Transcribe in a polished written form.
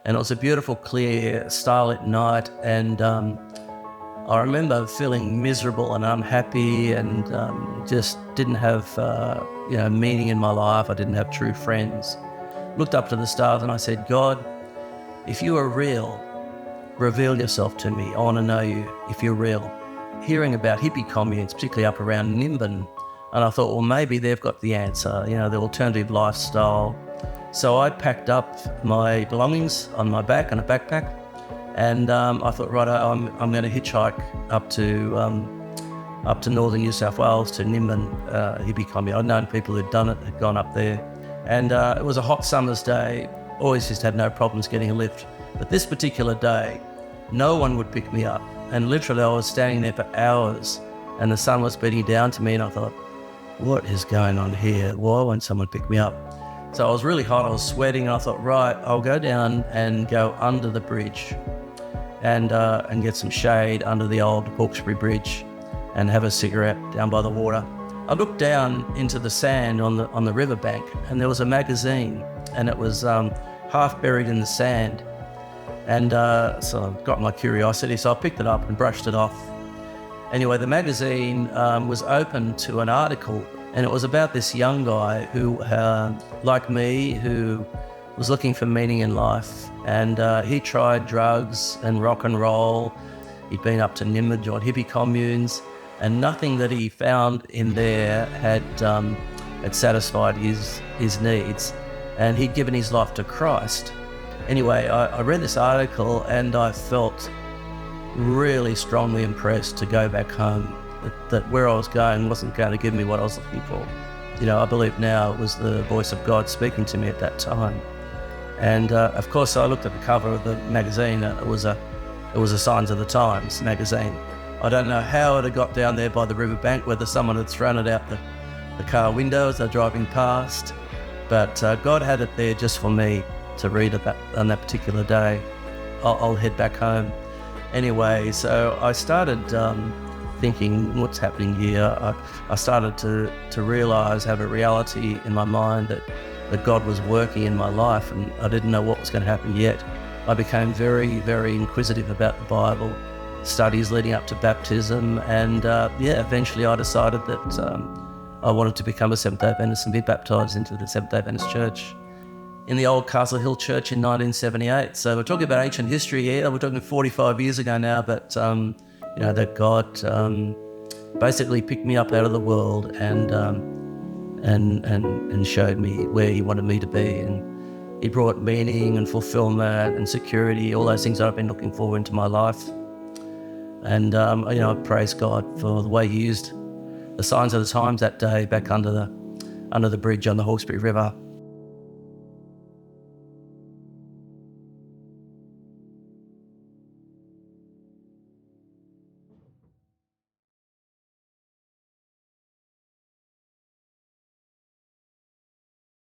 And it was a beautiful, clear, starlit night. And I remember feeling miserable and unhappy, and just didn't have meaning in my life. I didn't have true friends. Looked up to the stars and I said, God, if you are real, reveal yourself to me. I want to know you if you're real. Hearing about hippie communes, particularly up around Nimbin, and I thought, well, maybe they've got the answer, the alternative lifestyle. So I packed up my belongings on my back in a backpack, and I thought, right, I'm going to hitchhike up to northern New South Wales to Nimbin hippie commune. I'd known people who'd done it, had gone up there, and it was a hot summer's day. Always just had no problems getting a lift. But this particular day, no one would pick me up. And literally I was standing there for hours and the sun was beating down to me, and I thought, what is going on here? Why won't someone pick me up? So I was really hot, I was sweating, and I thought, right, I'll go down and go under the bridge and get some shade under the old Hawkesbury Bridge and have a cigarette down by the water. I looked down into the sand on the riverbank, and there was a magazine, and it was half buried in the sand. And so I got my curiosity, so I picked it up and brushed it off. Anyway, the magazine was open to an article, and it was about this young guy who, like me, who was looking for meaning in life. And he tried drugs and rock and roll. He'd been up to Nimbin, joined hippie communes, and nothing that he found in there had satisfied his needs. And he'd given his life to Christ. Anyway, I read this article and I felt really strongly impressed to go back home, that where I was going wasn't going to give me what I was looking for. I believe now it was the voice of God speaking to me at that time. And of course, I looked at the cover of the magazine. It was a Signs of the Times magazine. I don't know how it had got down there by the riverbank, whether someone had thrown it out the car window as they're driving past. But God had it there just for me to read on that particular day. I'll head back home. Anyway, so I started thinking, what's happening here? I started to realise, have a reality in my mind that God was working in my life, and I didn't know what was going to happen yet. I became very, very inquisitive about the Bible, studies leading up to baptism, and eventually I decided that I wanted to become a Seventh-day Adventist and be baptised into the Seventh-day Adventist Church in the old Castle Hill Church in 1978. So we're talking about ancient history here. We're talking 45 years ago now, but that God basically picked me up out of the world and showed me where He wanted me to be, and He brought meaning and fulfillment and security, all those things that I've been looking for into my life. And I praise God for the way He used the Signs of the Times that day back under the bridge on the Hawkesbury River.